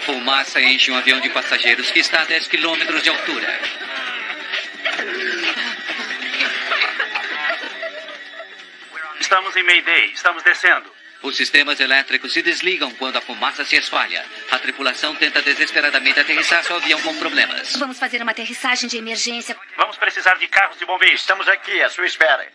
Fumaça enche um avião de passageiros que está a 10 quilômetros de altura. Estamos em Mayday. Estamos descendo. Os sistemas elétricos se desligam quando a fumaça se espalha. A tripulação tenta desesperadamente aterrissar seu avião com problemas. Vamos fazer uma aterrissagem de emergência. Vamos precisar de carros de bombeiros. Estamos aqui, à sua espera.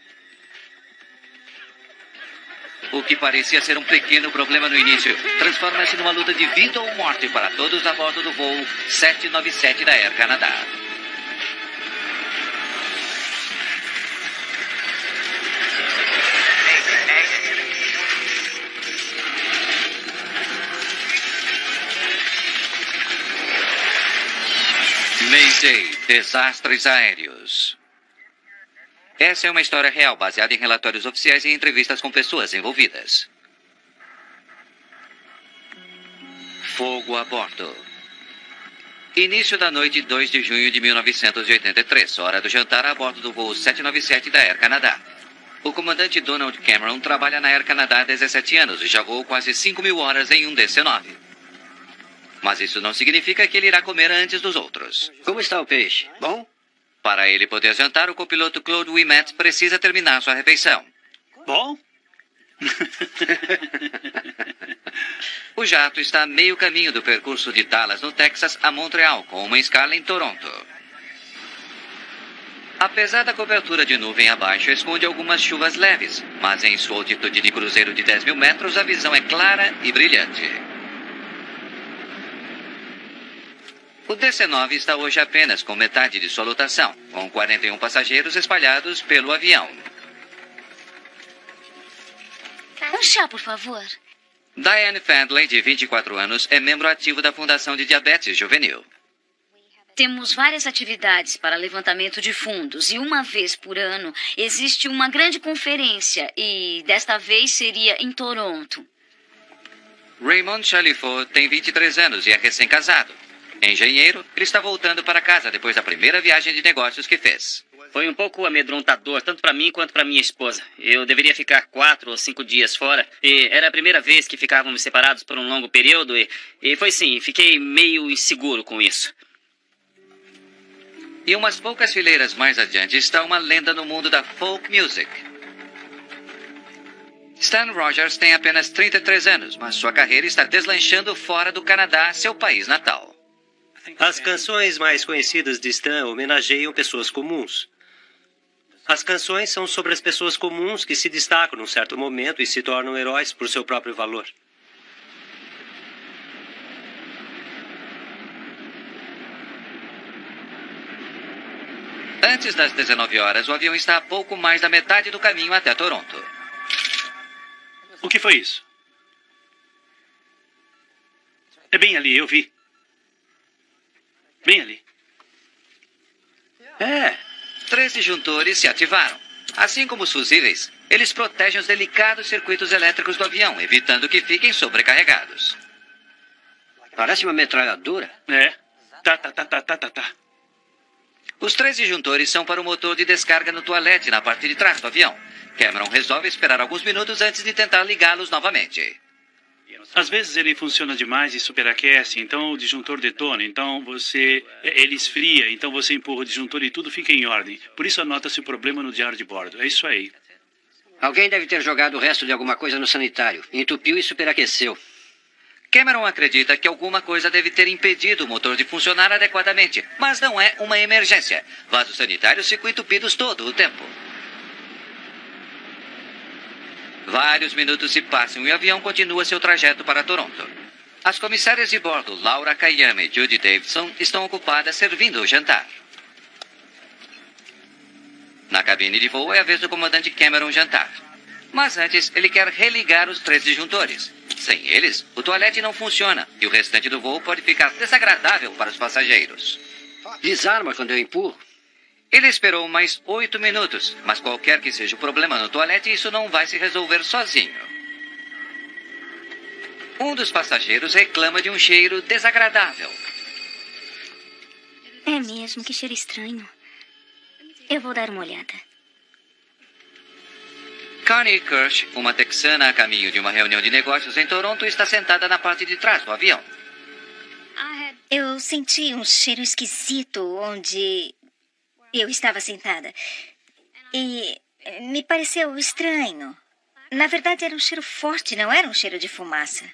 O que parecia ser um pequeno problema no início transforma-se numa luta de vida ou morte para todos a bordo do voo 797 da Air Canada. Mayday, desastres aéreos. Essa é uma história real, baseada em relatórios oficiais e entrevistas com pessoas envolvidas. Fogo a bordo. Início da noite 2 de junho de 1983, hora do jantar a bordo do voo 797 da Air Canada. O comandante Donald Cameron trabalha na Air Canada há 17 anos e já voou quase 5.000 horas em um DC-9. Mas isso não significa que ele irá comer antes dos outros. Como está o peixe? Bom? Para ele poder jantar, o copiloto Claude Ouimet precisa terminar sua refeição. Bom? O jato está a meio caminho do percurso de Dallas, no Texas, a Montreal, com uma escala em Toronto. Apesar da cobertura de nuvem abaixo, esconde algumas chuvas leves, mas em sua altitude de cruzeiro de 10.000 metros, a visão é clara e brilhante. O DC-9 está hoje apenas com metade de sua lotação, com 41 passageiros espalhados pelo avião. Um chá, por favor. Diane Fandley, de 24 anos, é membro ativo da Fundação de Diabetes Juvenil. Temos várias atividades para levantamento de fundos e uma vez por ano existe uma grande conferência e desta vez seria em Toronto. Raymond Chalifot tem 23 anos e é recém-casado. Engenheiro, ele está voltando para casa depois da primeira viagem de negócios que fez. Foi um pouco amedrontador, tanto para mim quanto para minha esposa. Eu deveria ficar 4 ou 5 dias fora, e era a primeira vez que ficávamos separados por um longo período, e foi sim, fiquei meio inseguro com isso. E umas poucas fileiras mais adiante está uma lenda no mundo da folk music. Stan Rogers tem apenas 33 anos, mas sua carreira está deslanchando fora do Canadá, seu país natal. As canções mais conhecidas de Stan homenageiam pessoas comuns. As canções são sobre as pessoas comuns que se destacam num certo momento e se tornam heróis por seu próprio valor. Antes das 19 horas, o avião está a pouco mais da metade do caminho até Toronto. O que foi isso? É bem ali, eu vi. Bem ali. É. 3 disjuntores se ativaram. Assim como os fusíveis, eles protegem os delicados circuitos elétricos do avião, evitando que fiquem sobrecarregados. Parece uma metralhadora. É. Tá. Os 3 disjuntores são para o motor de descarga no toalete na parte de trás do avião. Cameron resolve esperar alguns minutos antes de tentar ligá-los novamente. Às vezes ele funciona demais e superaquece, então o disjuntor detona, então ele esfria, então você empurra o disjuntor e tudo fica em ordem. Por isso anota-se o problema no diário de bordo. É isso aí. Alguém deve ter jogado o resto de alguma coisa no sanitário. Entupiu e superaqueceu. Cameron acredita que alguma coisa deve ter impedido o motor de funcionar adequadamente, mas não é uma emergência. Vasos sanitários ficam entupidos todo o tempo. Vários minutos se passam e o avião continua seu trajeto para Toronto. As comissárias de bordo, Laura Kayama e Judy Davidson, estão ocupadas servindo o jantar. Na cabine de voo é a vez do comandante Cameron jantar. Mas antes, ele quer religar os 3 disjuntores. Sem eles, o toalete não funciona e o restante do voo pode ficar desagradável para os passageiros. Desarma quando eu empurro. Ele esperou mais 8 minutos, mas qualquer que seja o problema no toalete, isso não vai se resolver sozinho. Um dos passageiros reclama de um cheiro desagradável. É mesmo, que cheiro estranho. Eu vou dar uma olhada. Connie Kirsch, uma texana a caminho de uma reunião de negócios em Toronto, está sentada na parte de trás do avião. Eu senti um cheiro esquisito onde eu estava sentada. E me pareceu estranho. Na verdade, era um cheiro forte, não era um cheiro de fumaça.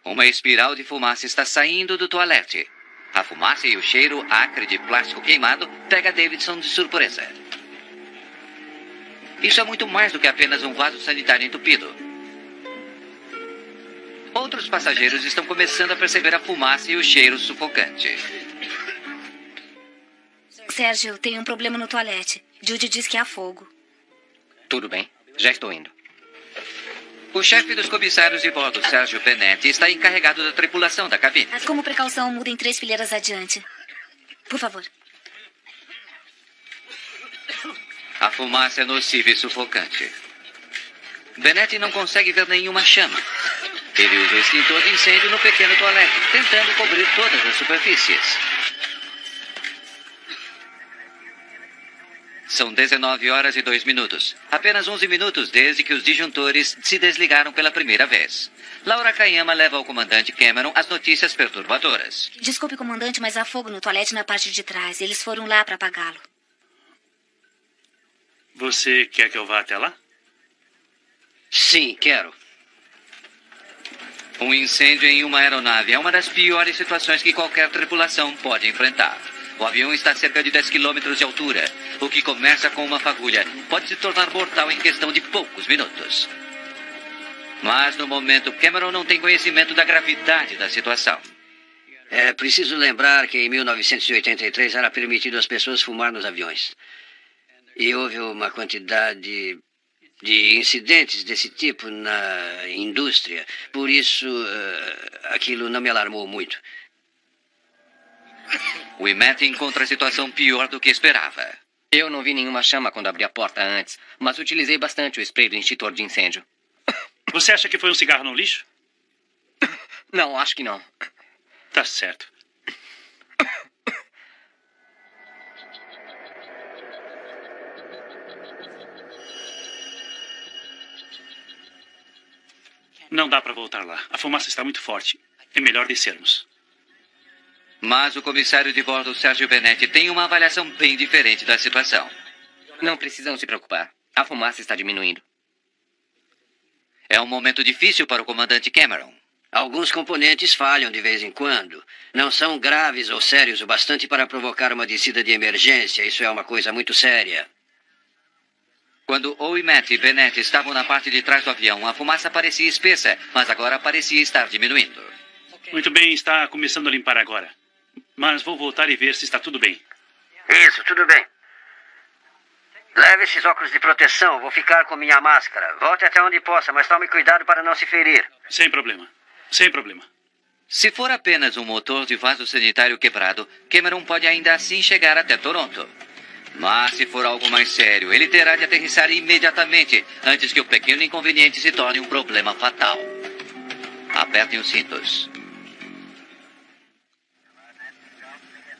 Uma espiral de fumaça está saindo do toalete. A fumaça e o cheiro acre de plástico queimado pega Davidson de surpresa. Isso é muito mais do que apenas um vaso sanitário entupido. Outros passageiros estão começando a perceber a fumaça e o cheiro sufocante. Sérgio, tem um problema no toalete. Judy diz que há fogo. Tudo bem, já estou indo. O chefe dos comissários de bordo, Sérgio Benetti, está encarregado da tripulação da cabine. Mas como precaução, mudem 3 fileiras adiante. Por favor. A fumaça é nociva e sufocante. Benetti não consegue ver nenhuma chama. Ele usa o extintor de incêndio no pequeno toalete, tentando cobrir todas as superfícies. São 19h02. Apenas 11 minutos desde que os disjuntores se desligaram pela primeira vez. Laura Kayama leva ao comandante Cameron as notícias perturbadoras. Desculpe, comandante, mas há fogo no toalete na parte de trás. Eles foram lá para apagá-lo. Você quer que eu vá até lá? Sim, quero. Um incêndio em uma aeronave é uma das piores situações que qualquer tripulação pode enfrentar. O avião está a cerca de 10 quilômetros de altura. O que começa com uma fagulha pode se tornar mortal em questão de poucos minutos. Mas, no momento, Cameron não tem conhecimento da gravidade da situação. É preciso lembrar que em 1983 era permitido às pessoas fumar nos aviões. E houve uma quantidade de incidentes desse tipo na indústria. Por isso, aquilo não me alarmou muito. O IMET encontra a situação pior do que esperava. Eu não vi nenhuma chama quando abri a porta antes, mas utilizei bastante o spray do extintor de incêndio. Você acha que foi um cigarro no lixo? Não, acho que não. Tá certo. Não dá para voltar lá. A fumaça está muito forte. É melhor descermos. Mas o comissário de bordo, Sérgio Benetti, tem uma avaliação bem diferente da situação. Não precisam se preocupar. A fumaça está diminuindo. É um momento difícil para o comandante Cameron. Alguns componentes falham de vez em quando. Não são graves ou sérios o bastante para provocar uma descida de emergência. Isso é uma coisa muito séria. Quando Ouimet e Benetti estavam na parte de trás do avião, a fumaça parecia espessa, mas agora parecia estar diminuindo. Muito bem, está começando a limpar agora. Mas vou voltar e ver se está tudo bem. Isso, tudo bem. Leve esses óculos de proteção. Vou ficar com minha máscara. Volte até onde possa, mas tome cuidado para não se ferir. Sem problema. Sem problema. Se for apenas um motor de vaso sanitário quebrado, Cameron pode ainda assim chegar até Toronto. Mas se for algo mais sério, ele terá de aterrissar imediatamente, antes que o pequeno inconveniente se torne um problema fatal. Apertem os cintos.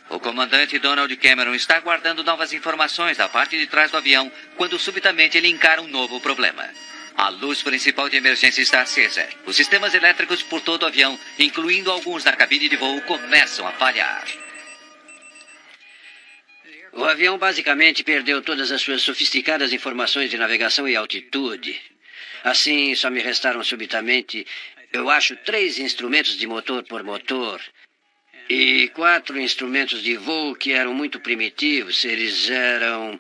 O comandante Donald Cameron está aguardando novas informações da parte de trás do avião, quando subitamente ele encara um novo problema. A luz principal de emergência está acesa. Os sistemas elétricos por todo o avião, incluindo alguns na cabine de voo, começam a falhar. O avião basicamente perdeu todas as suas sofisticadas informações de navegação e altitude. Assim, só me restaram subitamente, eu acho, 3 instrumentos de motor por motor. E 4 instrumentos de voo que eram muito primitivos. Eles eram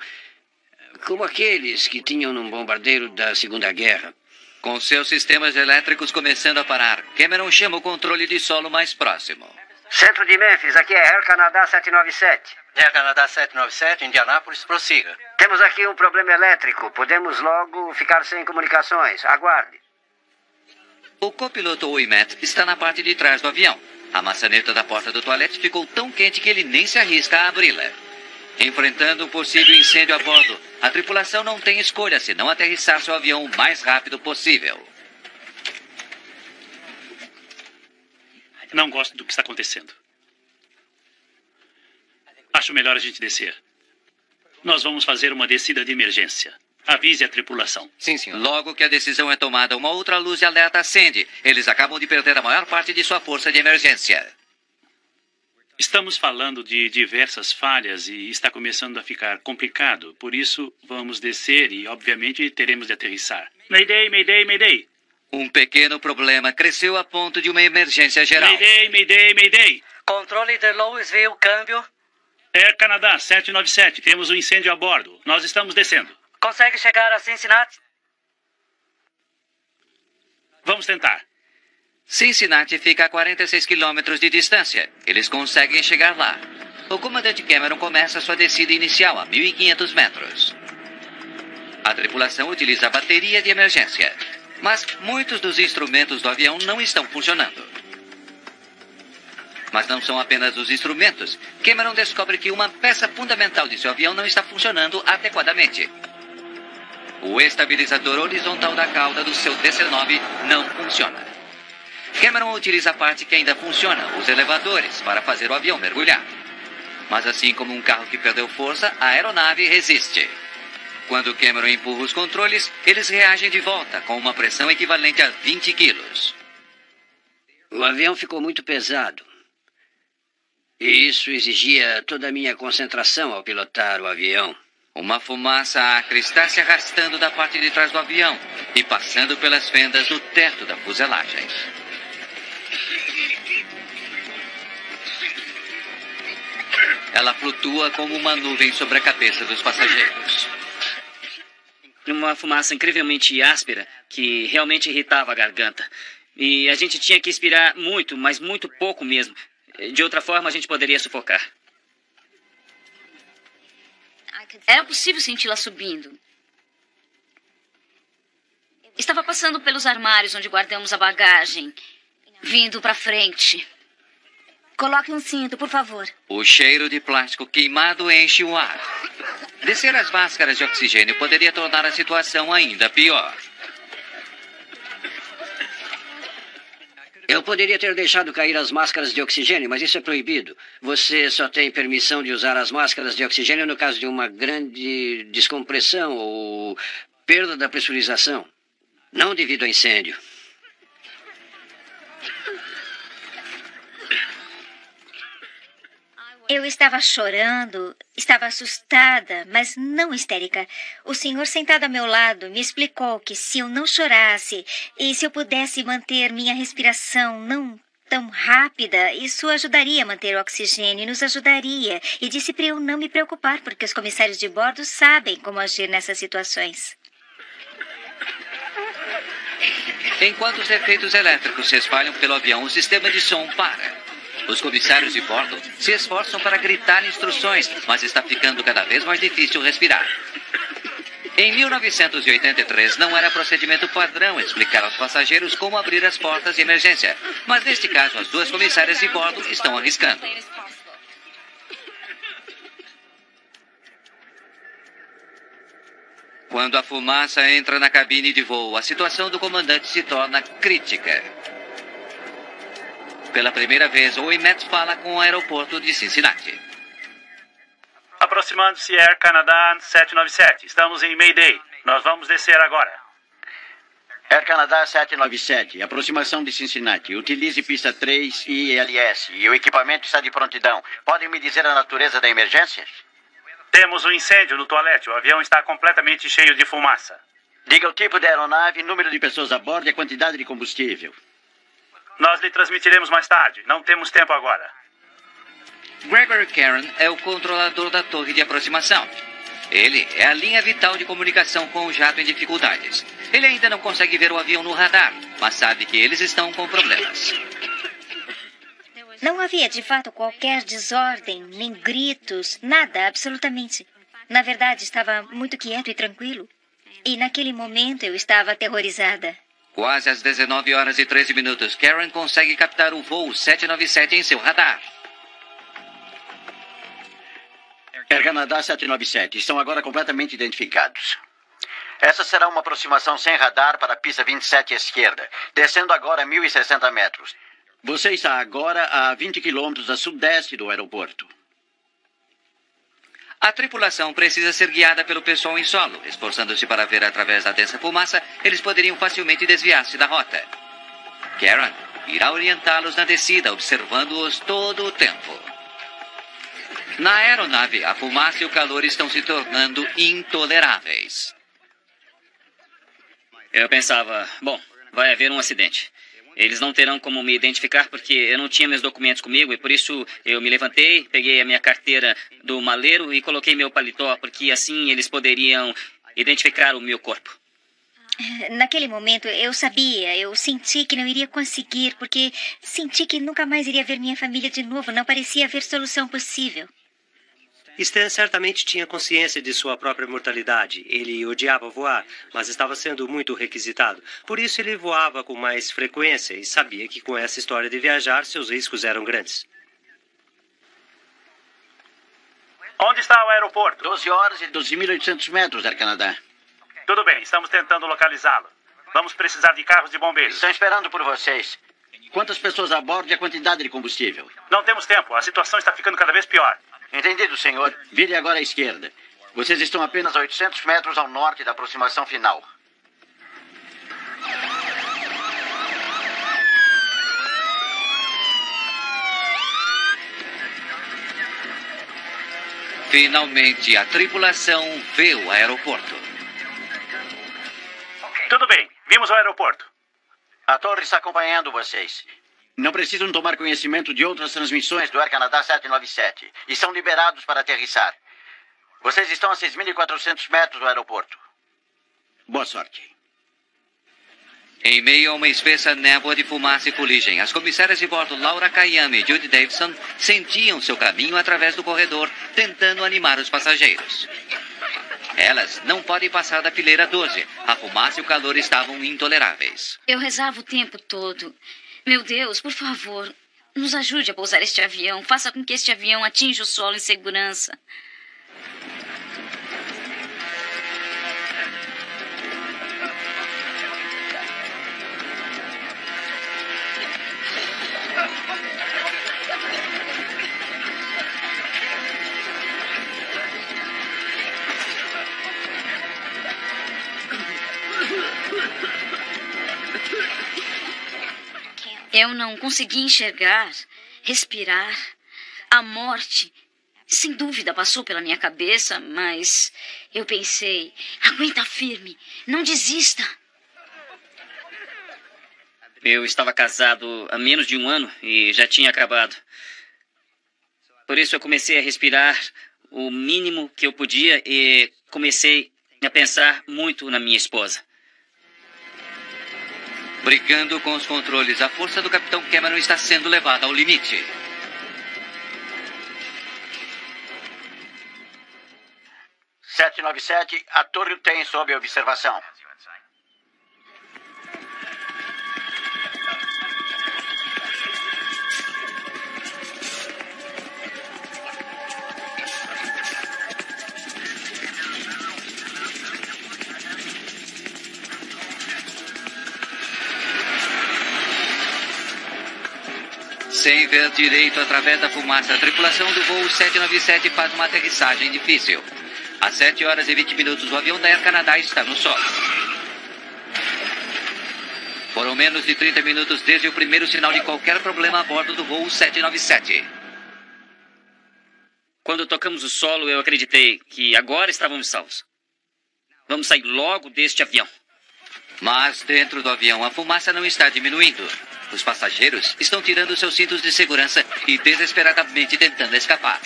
como aqueles que tinham num bombardeiro da Segunda Guerra. Com seus sistemas elétricos começando a parar, Cameron chama o controle de solo mais próximo. Centro de Memphis, aqui é Air Canada 797. Air Canada 797, Indianápolis, prossiga. Temos aqui um problema elétrico. Podemos logo ficar sem comunicações. Aguarde. O copiloto Ouimet está na parte de trás do avião. A maçaneta da porta do toalete ficou tão quente que ele nem se arrisca a abri-la. Enfrentando um possível incêndio a bordo, a tripulação não tem escolha senão aterrissar seu avião o mais rápido possível. Não gosto do que está acontecendo. Acho melhor a gente descer. Nós vamos fazer uma descida de emergência. Avise a tripulação. Sim, senhor. Logo que a decisão é tomada, uma outra luz de alerta acende. Eles acabam de perder a maior parte de sua força de emergência. Estamos falando de diversas falhas e está começando a ficar complicado. Por isso, vamos descer e, obviamente, teremos de aterrissar. Mayday, mayday, mayday. Um pequeno problema cresceu a ponto de uma emergência geral. Mayday, mayday, mayday. Controle de Louisville, câmbio. Air Canada 797, temos um incêndio a bordo. Nós estamos descendo. Consegue chegar a Cincinnati? Vamos tentar. Cincinnati fica a 46 quilômetros de distância. Eles conseguem chegar lá. O comandante Cameron começa sua descida inicial a 1.500 metros. A tripulação utiliza a bateria de emergência. Mas muitos dos instrumentos do avião não estão funcionando. Mas não são apenas os instrumentos. Cameron descobre que uma peça fundamental de seu avião não está funcionando adequadamente. O estabilizador horizontal da cauda do seu DC-9 não funciona. Cameron utiliza a parte que ainda funciona, os elevadores, para fazer o avião mergulhar. Mas assim como um carro que perdeu força, a aeronave resiste. Quando Cameron empurra os controles, eles reagem de volta com uma pressão equivalente a 20 quilos. O avião ficou muito pesado. E isso exigia toda a minha concentração ao pilotar o avião. Uma fumaça acre está se arrastando da parte de trás do avião e passando pelas fendas do teto da fuselagem. Ela flutua como uma nuvem sobre a cabeça dos passageiros. Uma fumaça incrivelmente áspera que realmente irritava a garganta. E a gente tinha que expirar muito, mas muito pouco mesmo. De outra forma, a gente poderia sufocar. Era possível senti-la subindo. Estava passando pelos armários onde guardamos a bagagem, vindo para frente. Coloque um cinto, por favor. O cheiro de plástico queimado enche o ar. Descer as máscaras de oxigênio poderia tornar a situação ainda pior. Eu poderia ter deixado cair as máscaras de oxigênio, mas isso é proibido. Você só tem permissão de usar as máscaras de oxigênio no caso de uma grande descompressão ou perda da pressurização. Não devido a incêndio. Eu estava chorando, estava assustada, mas não histérica. O senhor sentado ao meu lado me explicou que se eu não chorasse e se eu pudesse manter minha respiração não tão rápida, isso ajudaria a manter o oxigênio e nos ajudaria. E disse para eu não me preocupar, porque os comissários de bordo sabem como agir nessas situações. Enquanto os efeitos elétricos se espalham pelo avião, o sistema de som para. Os comissários de bordo se esforçam para gritar instruções, mas está ficando cada vez mais difícil respirar. Em 1983, não era procedimento padrão explicar aos passageiros como abrir as portas de emergência. Mas neste caso, as duas comissárias de bordo estão arriscando. Quando a fumaça entra na cabine de voo, a situação do comandante se torna crítica. Pela primeira vez, o Met fala com o aeroporto de Cincinnati. Aproximando-se Air Canada 797. Estamos em Mayday. Nós vamos descer agora. Air Canada 797. Aproximação de Cincinnati. Utilize pista 3 e ILS. E o equipamento está de prontidão. Podem me dizer a natureza da emergência? Temos um incêndio no toalete. O avião está completamente cheio de fumaça. Diga o tipo da aeronave, número de pessoas a bordo e a quantidade de combustível. Nós lhe transmitiremos mais tarde. Não temos tempo agora. Gregory Caron é o controlador da torre de aproximação. Ele é a linha vital de comunicação com o jato em dificuldades. Ele ainda não consegue ver o avião no radar, mas sabe que eles estão com problemas. Não havia, de fato, qualquer desordem, nem gritos, nada, absolutamente. Na verdade, estava muito quieto e tranquilo. E naquele momento eu estava aterrorizada. Quase às 19h13, Caron consegue captar o voo 797 em seu radar. Air Canada 797. Estão agora completamente identificados. Essa será uma aproximação sem radar para a pista 27 à esquerda, descendo agora a 1.060 metros. Você está agora a 20 quilômetros a sudeste do aeroporto. A tripulação precisa ser guiada pelo pessoal em solo. Esforçando-se para ver através da densa fumaça, eles poderiam facilmente desviar-se da rota. Caron irá orientá-los na descida, observando-os todo o tempo. Na aeronave, a fumaça e o calor estão se tornando intoleráveis. Eu pensava, bom, vai haver um acidente. Eles não terão como me identificar porque eu não tinha meus documentos comigo e por isso eu me levantei, peguei a minha carteira do maleiro e coloquei meu paletó, porque assim eles poderiam identificar o meu corpo. Naquele momento, eu senti que não iria conseguir, porque senti que nunca mais iria ver minha família de novo. Não parecia haver solução possível. Stan certamente tinha consciência de sua própria mortalidade. Ele odiava voar, mas estava sendo muito requisitado. Por isso ele voava com mais frequência e sabia que com essa história de viajar, seus riscos eram grandes. Onde está o aeroporto? 12 horas e 12.800 metros, Air Canada. Tudo bem, estamos tentando localizá-lo. Vamos precisar de carros de bombeiros. Estão esperando por vocês. Quantas pessoas a bordo e a quantidade de combustível? Não temos tempo. A situação está ficando cada vez pior. Entendido, senhor. Vire agora à esquerda. Vocês estão apenas a 800 metros ao norte da aproximação final. Finalmente, a tripulação vê o aeroporto. Tudo bem, vimos o aeroporto. A torre está acompanhando vocês. Não precisam tomar conhecimento de outras transmissões do Air Canada 797 e são liberados para aterrissar. Vocês estão a 6.400 metros do aeroporto. Boa sorte. Em meio a uma espessa névoa de fumaça e fuligem, as comissárias de bordo Laura Kayama e Judy Davidson sentiam seu caminho através do corredor, tentando animar os passageiros. Elas não podem passar da fileira 12. A fumaça e o calor estavam intoleráveis. Eu rezava o tempo todo. Meu Deus, por favor, nos ajude a pousar este avião. Faça com que este avião atinja o solo em segurança. Eu não consegui enxergar, respirar. A morte, sem dúvida, passou pela minha cabeça, mas eu pensei, aguenta firme, não desista. Eu estava casado há menos de um ano e já tinha acabado. Por isso eu comecei a respirar o mínimo que eu podia e comecei a pensar muito na minha esposa. Brigando com os controles, a força do Capitão Cameron está sendo levada ao limite. (797), a torre tem sob observação. Sem ver direito através da fumaça, a tripulação do voo 797 faz uma aterrissagem difícil. Às 7 horas e 20 minutos, o avião da Air Canada está no solo. Foram menos de 30 minutos desde o primeiro sinal de qualquer problema a bordo do voo 797. Quando tocamos o solo, eu acreditei que agora estávamos salvos. Vamos sair logo deste avião. Mas dentro do avião, a fumaça não está diminuindo. Os passageiros estão tirando seus cintos de segurança e desesperadamente tentando escapar.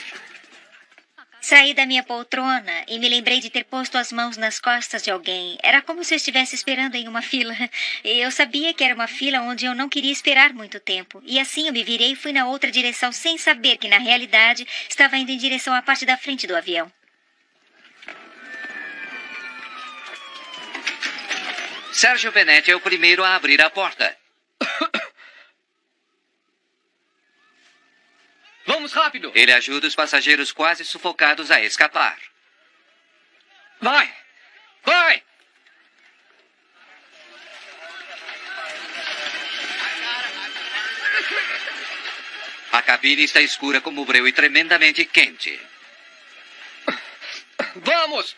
Saí da minha poltrona e me lembrei de ter posto as mãos nas costas de alguém. Era como se eu estivesse esperando em uma fila. E eu sabia que era uma fila onde eu não queria esperar muito tempo. E assim eu me virei e fui na outra direção sem saber que, na realidade, estava indo em direção à parte da frente do avião. Sérgio Benetti é o primeiro a abrir a porta. Vamos rápido! Ele ajuda os passageiros quase sufocados a escapar. Vai! Vai! A cabine está escura como breu e tremendamente quente. Vamos!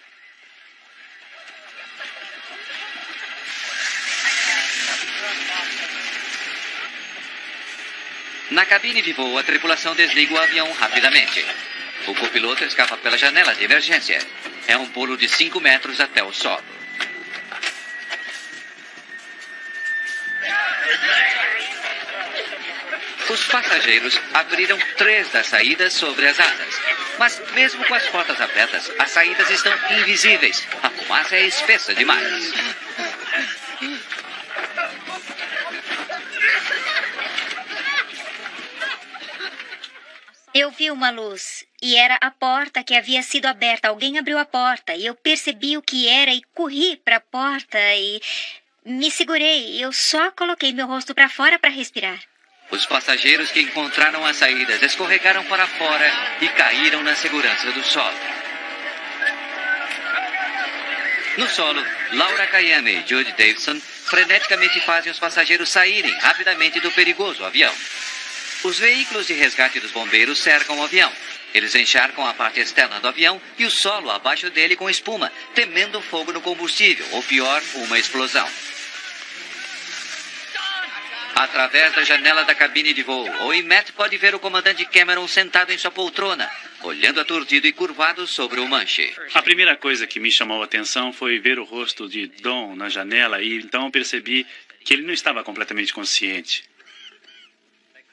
Na cabine de voo, a tripulação desliga o avião rapidamente. O copiloto escapa pela janela de emergência. É um pulo de 5 metros até o solo. Os passageiros abriram 3 das saídas sobre as asas. Mas mesmo com as portas abertas, as saídas estão invisíveis. A fumaça é espessa demais. Eu vi uma luz e era a porta que havia sido aberta. Alguém abriu a porta e eu percebi o que era e corri para a porta e me segurei. Eu só coloquei meu rosto para fora para respirar. Os passageiros que encontraram as saídas escorregaram para fora e caíram na segurança do solo. No solo, Laura Kayame e Judy Davidson freneticamente fazem os passageiros saírem rapidamente do perigoso avião. Os veículos de resgate dos bombeiros cercam o avião. Eles encharcam a parte externa do avião e o solo abaixo dele com espuma, temendo fogo no combustível, ou pior, uma explosão. Através da janela da cabine de voo, Owen Matt pode ver o comandante Cameron sentado em sua poltrona, olhando aturdido e curvado sobre o manche. A primeira coisa que me chamou a atenção foi ver o rosto de Don na janela e então percebi que ele não estava completamente consciente.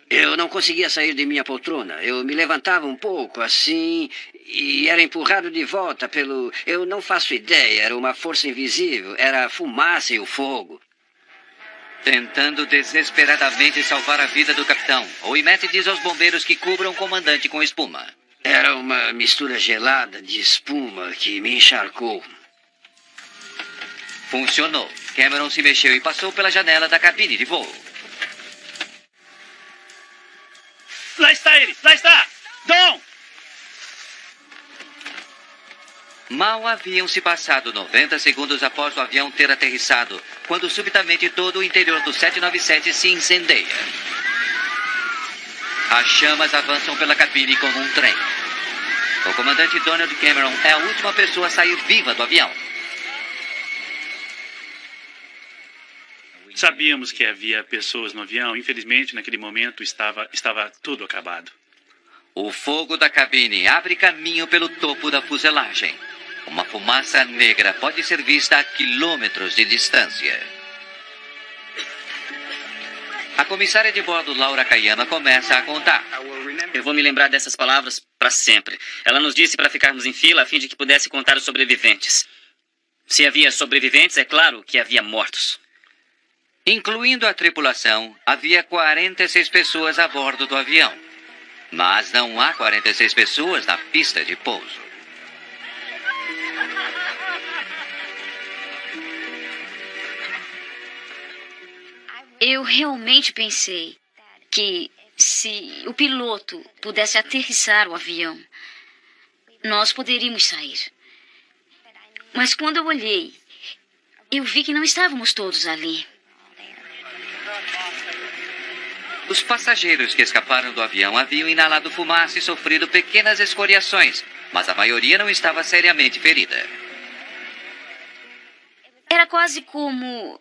Eu não conseguia sair de minha poltrona. Eu me levantava um pouco, assim, e era empurrado de volta pelo... Eu não faço ideia, era uma força invisível, era a fumaça e o fogo. Tentando desesperadamente salvar a vida do capitão, Owen Matt diz aos bombeiros que cubram o comandante com espuma. Era uma mistura gelada de espuma que me encharcou. Funcionou. Cameron se mexeu e passou pela janela da cabine de voo. Lá está ele! Lá está! Dom! Mal haviam se passado 90 segundos após o avião ter aterrissado, quando subitamente todo o interior do 797 se incendeia. As chamas avançam pela cabine como um trem. O comandante Donald Cameron é a última pessoa a sair viva do avião. Sabíamos que havia pessoas no avião. Infelizmente, naquele momento, estava tudo acabado. O fogo da cabine abre caminho pelo topo da fuselagem. Uma fumaça negra pode ser vista a quilômetros de distância. A comissária de bordo, Laura Kayama, começa a contar. Eu vou me lembrar dessas palavras para sempre. Ela nos disse para ficarmos em fila a fim de que pudesse contar os sobreviventes. Se havia sobreviventes, é claro que havia mortos. Incluindo a tripulação, havia 46 pessoas a bordo do avião. Mas não há 46 pessoas na pista de pouso. Eu realmente pensei que se o piloto pudesse aterrissar o avião, nós poderíamos sair. Mas quando eu olhei, eu vi que não estávamos todos ali. Os passageiros que escaparam do avião haviam inalado fumaça e sofrido pequenas escoriações, mas a maioria não estava seriamente ferida. Era quase como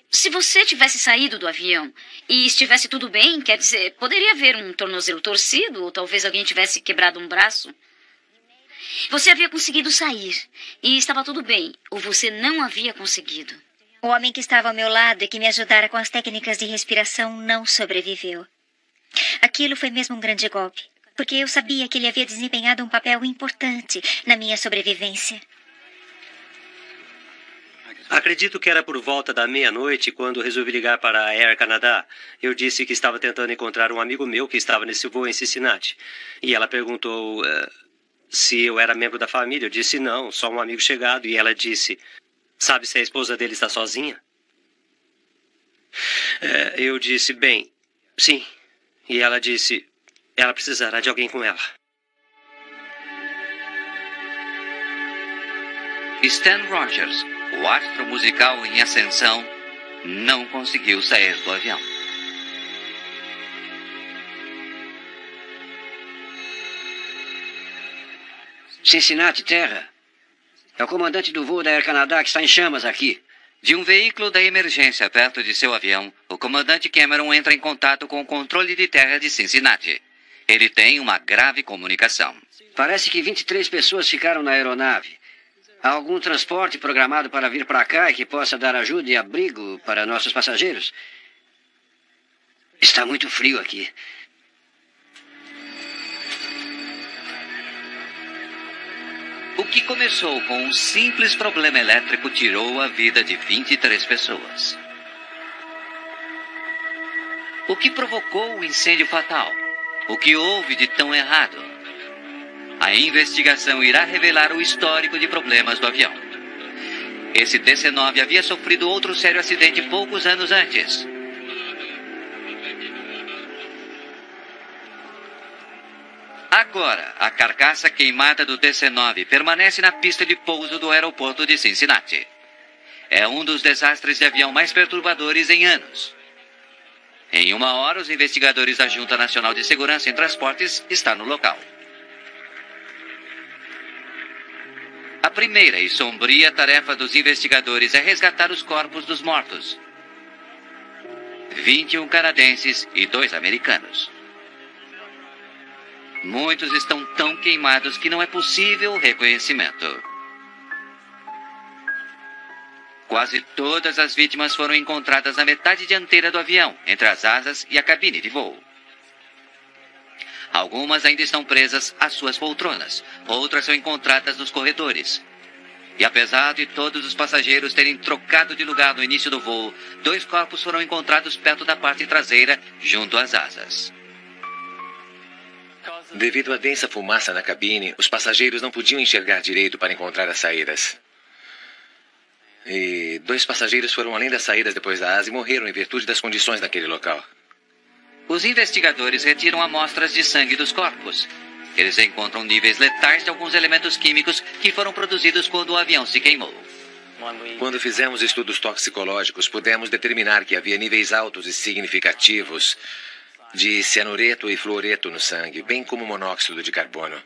se você tivesse saído do avião e estivesse tudo bem, quer dizer, poderia haver um tornozelo torcido ou talvez alguém tivesse quebrado um braço. Você havia conseguido sair e estava tudo bem, ou você não havia conseguido. O homem que estava ao meu lado e que me ajudara com as técnicas de respiração não sobreviveu. Aquilo foi mesmo um grande golpe, porque eu sabia que ele havia desempenhado um papel importante na minha sobrevivência. Acredito que era por volta da meia-noite quando resolvi ligar para a Air Canada. Eu disse que estava tentando encontrar um amigo meu que estava nesse voo em Cincinnati. E ela perguntou se eu era membro da família. Eu disse não, só um amigo chegado. E ela disse... Sabe se a esposa dele está sozinha? Eu disse, bem, sim. E ela disse, ela precisará de alguém com ela. Stan Rogers, o astro musical em ascensão, não conseguiu sair do avião. Cincinnati, Terra. É o comandante do voo da Air Canada que está em chamas aqui. De um veículo da emergência perto de seu avião, o comandante Cameron entra em contato com o controle de terra de Cincinnati. Ele tem uma grave comunicação. Parece que 23 pessoas ficaram na aeronave. Há algum transporte programado para vir para cá e que possa dar ajuda e abrigo para nossos passageiros? Está muito frio aqui. O que começou com um simples problema elétrico tirou a vida de 23 pessoas. O que provocou o incêndio fatal? O que houve de tão errado? A investigação irá revelar o histórico de problemas do avião. Esse DC-9 havia sofrido outro sério acidente poucos anos antes. Agora, a carcaça queimada do DC-9 permanece na pista de pouso do aeroporto de Cincinnati. É um dos desastres de avião mais perturbadores em anos. Em 1 hora, os investigadores da Junta Nacional de Segurança em Transportes estão no local. A primeira e sombria tarefa dos investigadores é resgatar os corpos dos mortos. 21 canadenses e 2 americanos. Muitos estão tão queimados que não é possível o reconhecimento. Quase todas as vítimas foram encontradas na metade dianteira do avião, entre as asas e a cabine de voo. Algumas ainda estão presas às suas poltronas, outras são encontradas nos corredores. E apesar de todos os passageiros terem trocado de lugar no início do voo, 2 corpos foram encontrados perto da parte traseira, junto às asas. Devido à densa fumaça na cabine, os passageiros não podiam enxergar direito para encontrar as saídas. E 2 passageiros foram além das saídas depois da asa e morreram em virtude das condições daquele local. Os investigadores retiram amostras de sangue dos corpos. Eles encontram níveis letais de alguns elementos químicos que foram produzidos quando o avião se queimou. Quando fizemos estudos toxicológicos, pudemos determinar que havia níveis altos e significativos de cianureto e fluoreto no sangue, bem como monóxido de carbono.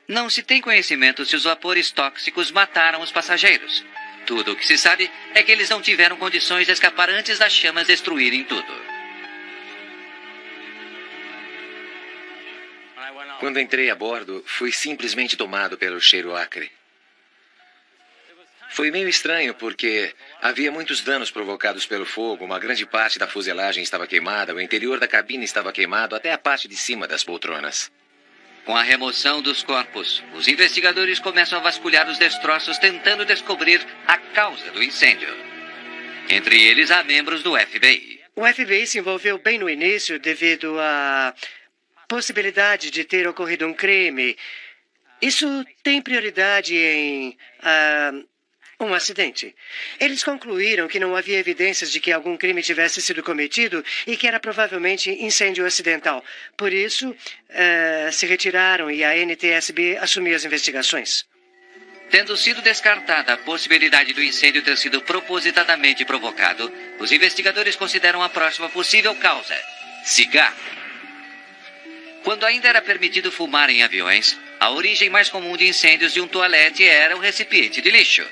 Não se tem conhecimento se os vapores tóxicos mataram os passageiros. Tudo o que se sabe é que eles não tiveram condições de escapar antes das chamas destruírem tudo. Quando entrei a bordo, fui simplesmente tomado pelo cheiro acre. Foi meio estranho porque havia muitos danos provocados pelo fogo, uma grande parte da fuselagem estava queimada, o interior da cabine estava queimado, até a parte de cima das poltronas. Com a remoção dos corpos, os investigadores começam a vasculhar os destroços tentando descobrir a causa do incêndio. Entre eles há membros do FBI. O FBI se envolveu bem no início devido à possibilidade de ter ocorrido um crime. Isso tem prioridade em um acidente. Eles concluíram que não havia evidências de que algum crime tivesse sido cometido e que era provavelmente incêndio acidental. Por isso, se retiraram e a NTSB assumiu as investigações. Tendo sido descartada a possibilidade do incêndio ter sido propositadamente provocado, os investigadores consideram a próxima possível causa: cigarro. Quando ainda era permitido fumar em aviões, a origem mais comum de incêndios de um toalete era o recipiente de lixo.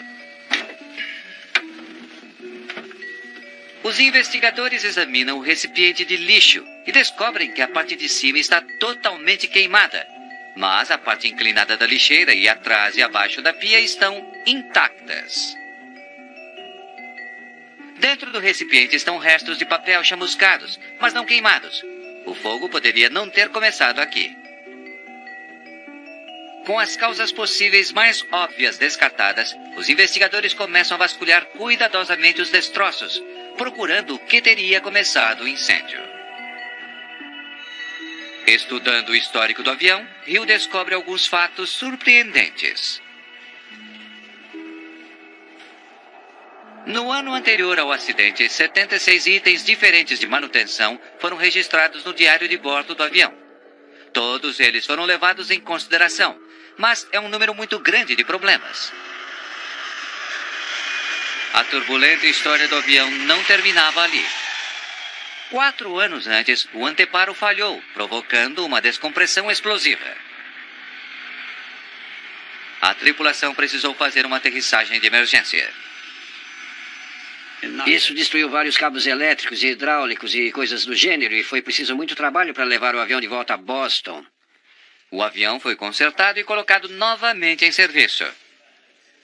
Os investigadores examinam o recipiente de lixo e descobrem que a parte de cima está totalmente queimada, mas a parte inclinada da lixeira e atrás e abaixo da pia estão intactas. Dentro do recipiente estão restos de papel chamuscados, mas não queimados. O fogo poderia não ter começado aqui. Com as causas possíveis mais óbvias descartadas, os investigadores começam a vasculhar cuidadosamente os destroços, procurando o que teria começado o incêndio. Estudando o histórico do avião, Hill descobre alguns fatos surpreendentes. No ano anterior ao acidente, 76 itens diferentes de manutenção foram registrados no diário de bordo do avião. Todos eles foram levados em consideração, mas é um número muito grande de problemas. A turbulenta história do avião não terminava ali. 4 anos antes, o anteparo falhou, provocando uma descompressão explosiva. A tripulação precisou fazer uma aterrissagem de emergência. Isso destruiu vários cabos elétricos e hidráulicos e coisas do gênero, e foi preciso muito trabalho para levar o avião de volta a Boston. O avião foi consertado e colocado novamente em serviço.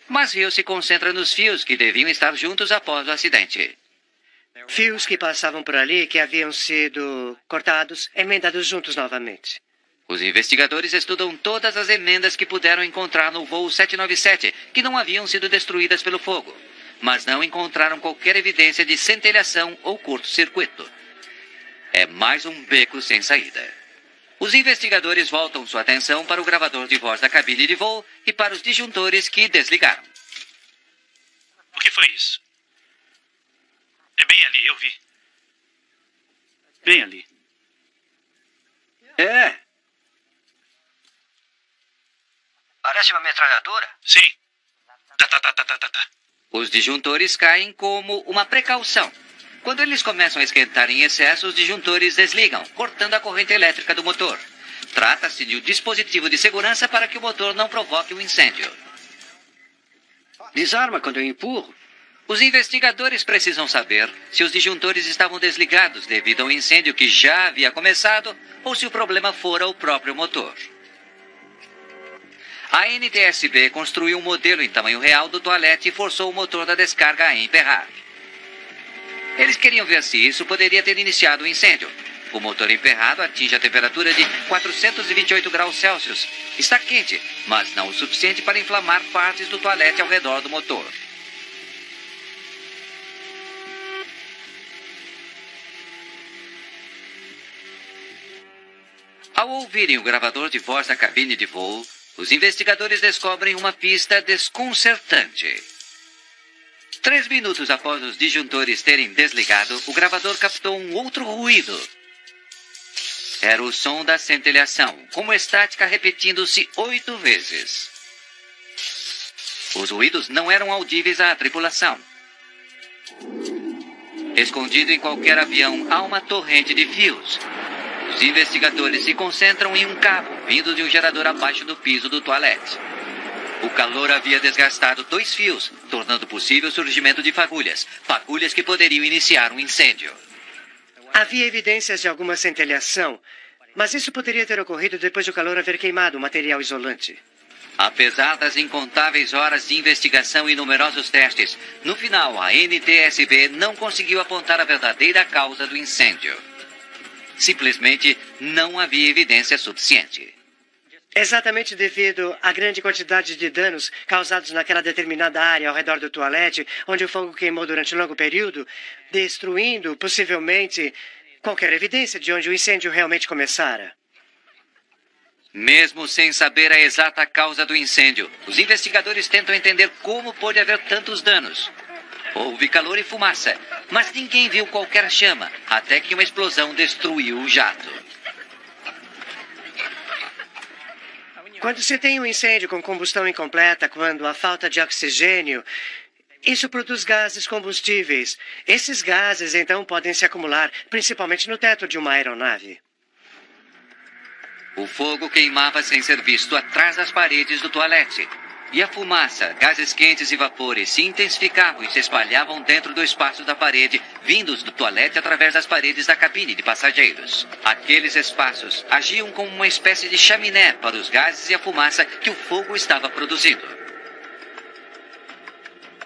Mas Hill se concentra nos fios que deviam estar juntos após o acidente. Fios que passavam por ali que haviam sido cortados, emendados juntos novamente. Os investigadores estudam todas as emendas que puderam encontrar no voo 797, que não haviam sido destruídas pelo fogo, mas não encontraram qualquer evidência de centelhação ou curto-circuito. É mais um beco sem saída. Os investigadores voltam sua atenção para o gravador de voz da cabine de voo e para os disjuntores que desligaram. O que foi isso? É bem ali, eu vi. Bem ali. É. Parece uma metralhadora? Sim. Os disjuntores caem como uma precaução. Quando eles começam a esquentar em excesso, os disjuntores desligam, cortando a corrente elétrica do motor. Trata-se de um dispositivo de segurança para que o motor não provoque um incêndio. Desarma quando eu empurro. Os investigadores precisam saber se os disjuntores estavam desligados devido ao incêndio que já havia começado ou se o problema fora o próprio motor. A NTSB construiu um modelo em tamanho real do toalete e forçou o motor da descarga a emperrar. Eles queriam ver se isso poderia ter iniciado o incêndio. O motor emperrado atinge a temperatura de 428 graus Celsius. Está quente, mas não o suficiente para inflamar partes do toalete ao redor do motor. Ao ouvirem o gravador de voz da cabine de voo, os investigadores descobrem uma pista desconcertante. 3 minutos após os disjuntores terem desligado, o gravador captou um outro ruído. Era o som da centelhação, como estática repetindo-se 8 vezes. Os ruídos não eram audíveis à tripulação. Escondido em qualquer avião há uma torrente de fios. Os investigadores se concentram em um cabo vindo de um gerador abaixo do piso do toalete. O calor havia desgastado 2 fios, tornando possível o surgimento de fagulhas. Fagulhas que poderiam iniciar um incêndio. Havia evidências de alguma centelhação, mas isso poderia ter ocorrido depois do calor haver queimado o material isolante. Apesar das incontáveis horas de investigação e numerosos testes, no final a NTSB não conseguiu apontar a verdadeira causa do incêndio. Simplesmente não havia evidência suficiente. Exatamente devido à grande quantidade de danos causados naquela determinada área ao redor do toalete, onde o fogo queimou durante um longo período, destruindo, possivelmente, qualquer evidência de onde o incêndio realmente começara. Mesmo sem saber a exata causa do incêndio, os investigadores tentam entender como pôde haver tantos danos. Houve calor e fumaça, mas ninguém viu qualquer chama, até que uma explosão destruiu o jato. Quando se tem um incêndio com combustão incompleta, quando há falta de oxigênio, isso produz gases combustíveis. Esses gases, então, podem se acumular, principalmente no teto de uma aeronave. O fogo queimava sem ser visto atrás das paredes do toalete. E a fumaça, gases quentes e vapores se intensificavam e se espalhavam dentro do espaço da parede, vindos do toalete através das paredes da cabine de passageiros. Aqueles espaços agiam como uma espécie de chaminé para os gases e a fumaça que o fogo estava produzindo.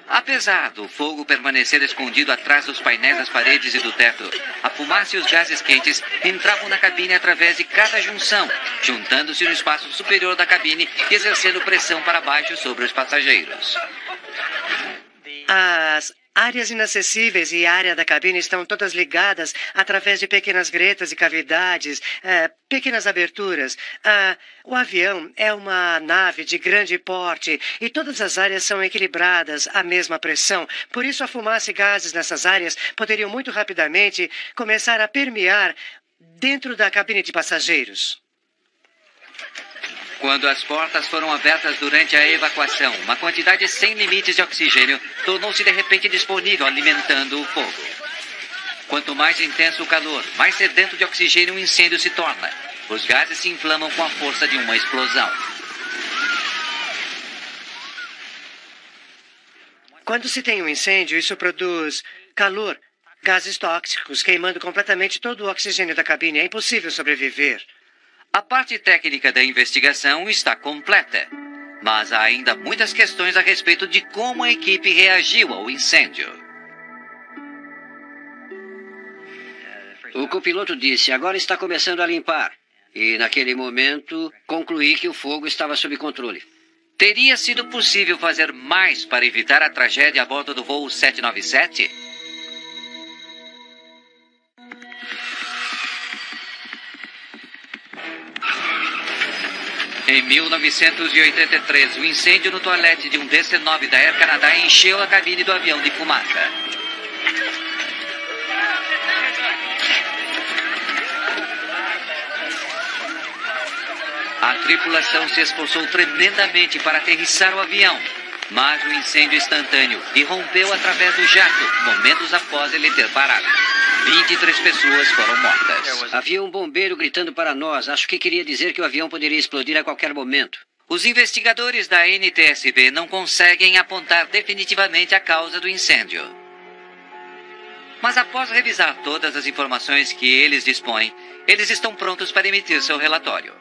Apesar do fogo permanecer escondido atrás dos painéis das paredes e do teto, a fumaça e os gases quentes entravam na cabine através de cada junção, juntando-se no espaço superior da cabine e exercendo pressão para baixo sobre os passageiros. As áreas inacessíveis e a área da cabine estão todas ligadas através de pequenas gretas e cavidades, pequenas aberturas. O avião é uma nave de grande porte e todas as áreas são equilibradas à mesma pressão. Por isso, a fumaça e gases nessas áreas poderiam muito rapidamente começar a permear dentro da cabine de passageiros. Quando as portas foram abertas durante a evacuação, uma quantidade sem limites de oxigênio tornou-se de repente disponível, alimentando o fogo. Quanto mais intenso o calor, mais sedento de oxigênio o incêndio se torna. Os gases se inflamam com a força de uma explosão. Quando se tem um incêndio, isso produz calor, gases tóxicos, queimando completamente todo o oxigênio da cabine. É impossível sobreviver. A parte técnica da investigação está completa, mas há ainda muitas questões a respeito de como a equipe reagiu ao incêndio. O copiloto disse, agora está começando a limpar. E naquele momento, concluí que o fogo estava sob controle. Teria sido possível fazer mais para evitar a tragédia a bordo do voo 797? Em 1983, o incêndio no toalete de um DC-9 da Air Canada encheu a cabine do avião de fumaça. A tripulação se esforçou tremendamente para aterrissar o avião, mas o incêndio instantâneo irrompeu através do jato, momentos após ele ter parado. 23 pessoas foram mortas. Havia um bombeiro gritando para nós. Acho que queria dizer que o avião poderia explodir a qualquer momento. Os investigadores da NTSB não conseguem apontar definitivamente a causa do incêndio. Mas após revisar todas as informações que eles dispõem, eles estão prontos para emitir seu relatório.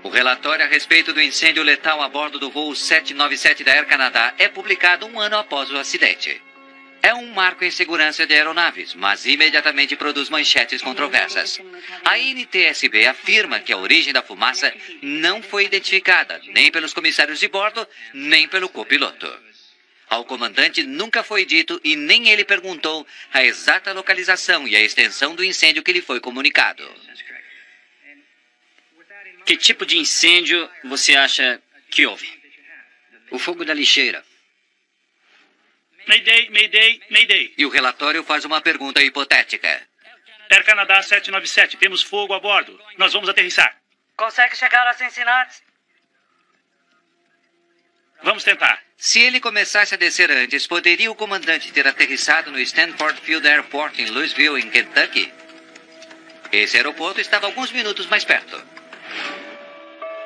O relatório a respeito do incêndio letal a bordo do voo 797 da Air Canada é publicado um ano após o acidente. É um marco em segurança de aeronaves, mas imediatamente produz manchetes controversas. A NTSB afirma que a origem da fumaça não foi identificada, nem pelos comissários de bordo, nem pelo copiloto. Ao comandante nunca foi dito e nem ele perguntou a exata localização e a extensão do incêndio que lhe foi comunicado. Que tipo de incêndio você acha que houve? O fogo da lixeira. Mayday, Mayday, Mayday. E o relatório faz uma pergunta hipotética. Air Canada 797, temos fogo a bordo. Nós vamos aterrissar. Consegue chegar a Cincinnati? Vamos tentar. Se ele começasse a descer antes, poderia o comandante ter aterrissado no Stanford Field Airport em Louisville, em Kentucky? Esse aeroporto estava alguns minutos mais perto.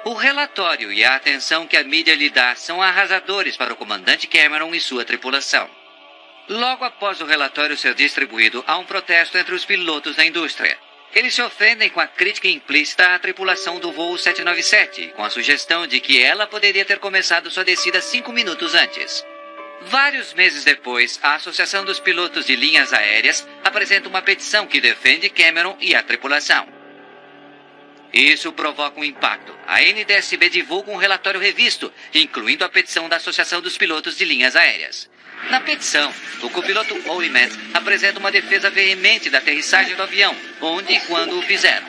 O relatório e a atenção que a mídia lhe dá são arrasadores para o comandante Cameron e sua tripulação. Logo após o relatório ser distribuído, há um protesto entre os pilotos da indústria. Eles se ofendem com a crítica implícita à tripulação do voo 797, com a sugestão de que ela poderia ter começado sua descida 5 minutos antes. Vários meses depois, a Associação dos Pilotos de Linhas Aéreas apresenta uma petição que defende Cameron e a tripulação. Isso provoca um impacto. A NTSB divulga um relatório revisto, incluindo a petição da Associação dos Pilotos de Linhas Aéreas. Na petição, o copiloto Olyman apresenta uma defesa veemente da aterrissagem do avião, onde e quando o fizeram.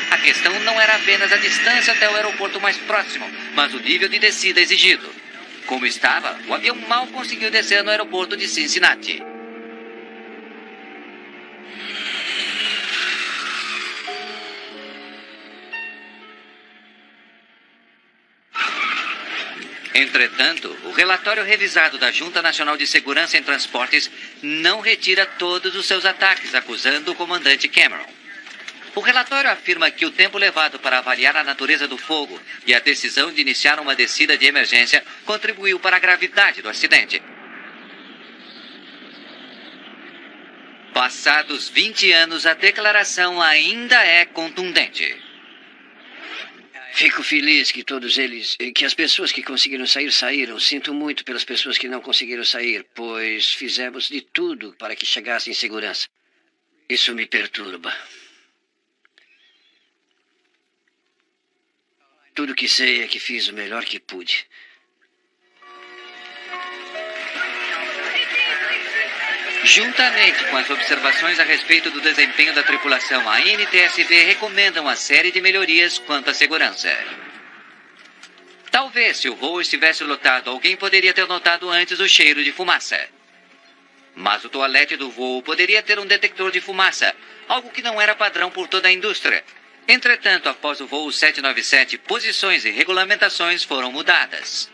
A questão não era apenas a distância até o aeroporto mais próximo, mas o nível de descida exigido. Como estava, o avião mal conseguiu descer no aeroporto de Cincinnati. Entretanto, o relatório revisado da Junta Nacional de Segurança em Transportes não retira todos os seus ataques, acusando o comandante Cameron. O relatório afirma que o tempo levado para avaliar a natureza do fogo e a decisão de iniciar uma descida de emergência contribuiu para a gravidade do acidente. Passados 20 anos, a declaração ainda é contundente. Fico feliz que todos eles, que as pessoas que conseguiram sair, saíram. Sinto muito pelas pessoas que não conseguiram sair, pois fizemos de tudo para que chegassem em segurança. Isso me perturba. Tudo que sei é que fiz o melhor que pude. Juntamente com as observações a respeito do desempenho da tripulação, a NTSB recomenda uma série de melhorias quanto à segurança. Talvez, se o voo estivesse lotado, alguém poderia ter notado antes o cheiro de fumaça. Mas o toalete do voo poderia ter um detector de fumaça, algo que não era padrão por toda a indústria. Entretanto, após o voo 797, posições e regulamentações foram mudadas.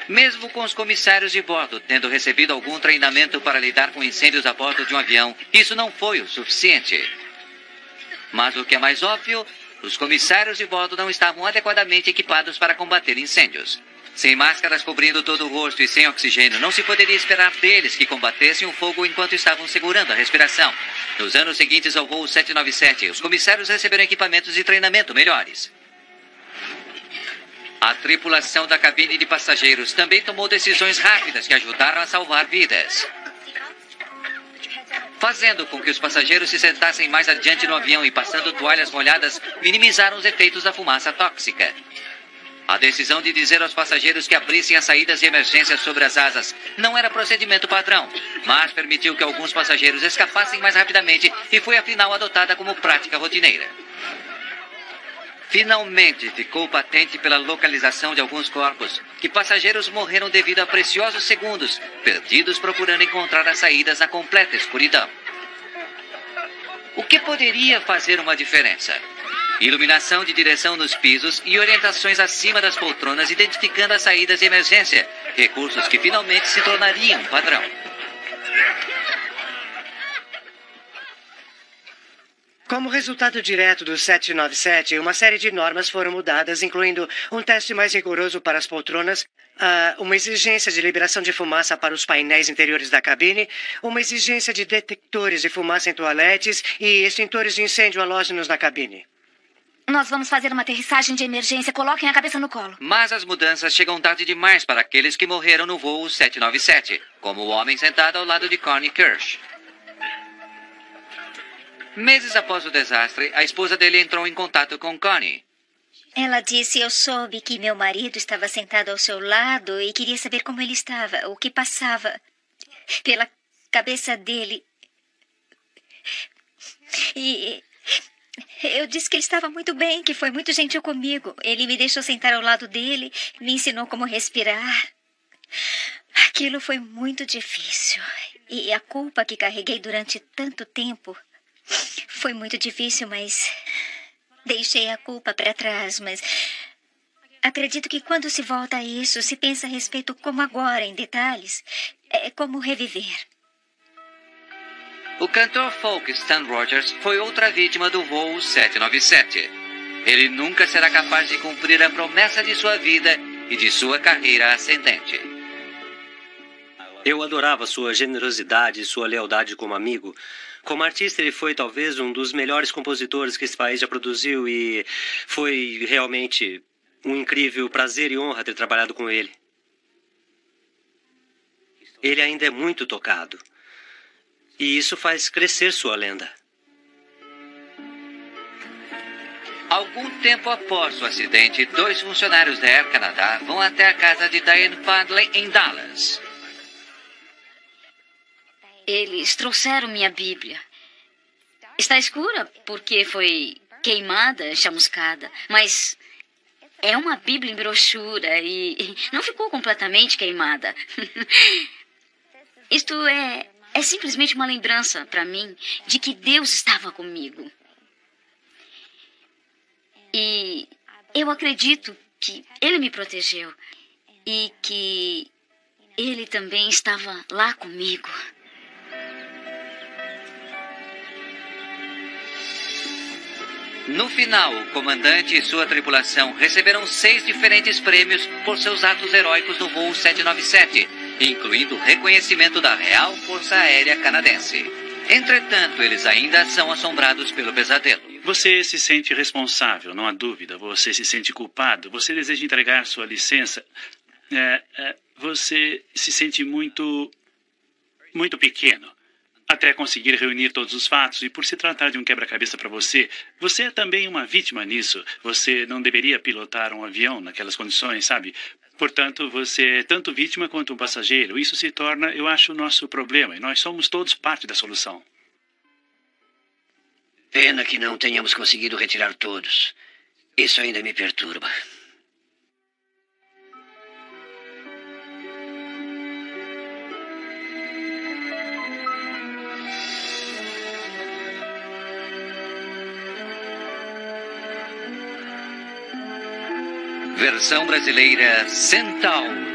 Mesmo com os comissários de bordo tendo recebido algum treinamento para lidar com incêndios a bordo de um avião, isso não foi o suficiente. Mas o que é mais óbvio, os comissários de bordo não estavam adequadamente equipados para combater incêndios. Sem máscaras cobrindo todo o rosto e sem oxigênio, não se poderia esperar deles que combatessem o fogo enquanto estavam segurando a respiração. Nos anos seguintes ao voo 797, os comissários receberam equipamentos de treinamento melhores. A tripulação da cabine de passageiros também tomou decisões rápidas que ajudaram a salvar vidas, fazendo com que os passageiros se sentassem mais adiante no avião e passando toalhas molhadas minimizaram os efeitos da fumaça tóxica. A decisão de dizer aos passageiros que abrissem as saídas de emergência sobre as asas não era procedimento padrão, mas permitiu que alguns passageiros escapassem mais rapidamente e foi afinal adotada como prática rotineira. Finalmente ficou patente pela localização de alguns corpos que passageiros morreram devido a preciosos segundos perdidos procurando encontrar as saídas na completa escuridão. O que poderia fazer uma diferença? Iluminação de direção nos pisos e orientações acima das poltronas identificando as saídas de emergência, recursos que finalmente se tornariam um padrão. Como resultado direto do 797, uma série de normas foram mudadas, incluindo um teste mais rigoroso para as poltronas, uma exigência de liberação de fumaça para os painéis interiores da cabine, uma exigência de detectores de fumaça em toaletes e extintores de incêndio halógenos na cabine. Nós vamos fazer uma aterrissagem de emergência. Coloquem a cabeça no colo. Mas as mudanças chegam tarde demais para aqueles que morreram no voo 797, como o homem sentado ao lado de Connie Kirsch. Meses após o desastre, a esposa dele entrou em contato com Connie. Ela disse: eu soube que meu marido estava sentado ao seu lado e queria saber como ele estava, o que passava pela cabeça dele. E eu disse que ele estava muito bem, que foi muito gentil comigo. Ele me deixou sentar ao lado dele, me ensinou como respirar. Aquilo foi muito difícil. E a culpa que carreguei durante tanto tempo foi muito difícil, mas deixei a culpa para trás. Mas acredito que quando se volta a isso, se pensa a respeito como agora, em detalhes, é como reviver. O cantor folk Stan Rogers foi outra vítima do voo 797. Ele nunca será capaz de cumprir a promessa de sua vida e de sua carreira ascendente. Eu adorava sua generosidade e sua lealdade como amigo. Como artista, ele foi talvez um dos melhores compositores que esse país já produziu e foi realmente um incrível prazer e honra ter trabalhado com ele. Ele ainda é muito tocado. E isso faz crescer sua lenda. Algum tempo após o acidente, 2 funcionários da Air Canada vão até a casa de Diane Fadley em Dallas. Eles trouxeram minha Bíblia. Está escura porque foi queimada, chamuscada, mas é uma Bíblia em brochura e não ficou completamente queimada. Isto é simplesmente uma lembrança para mim de que Deus estava comigo. E eu acredito que Ele me protegeu e que Ele também estava lá comigo. No final, o comandante e sua tripulação receberam 6 diferentes prêmios por seus atos heróicos no voo 797, incluindo o reconhecimento da Real Força Aérea Canadense. Entretanto, eles ainda são assombrados pelo pesadelo. Você se sente responsável, não há dúvida. Você se sente culpado. Você deseja entregar sua licença. Você se sente muito pequeno até conseguir reunir todos os fatos. E por se tratar de um quebra-cabeça para você, você é também uma vítima nisso. Você não deveria pilotar um avião naquelas condições, sabe? Portanto, você é tanto vítima quanto um passageiro. Isso se torna, eu acho, o nosso problema. E nós somos todos parte da solução. Pena que não tenhamos conseguido retirar todos. Isso ainda me perturba. Versão brasileira Centauro.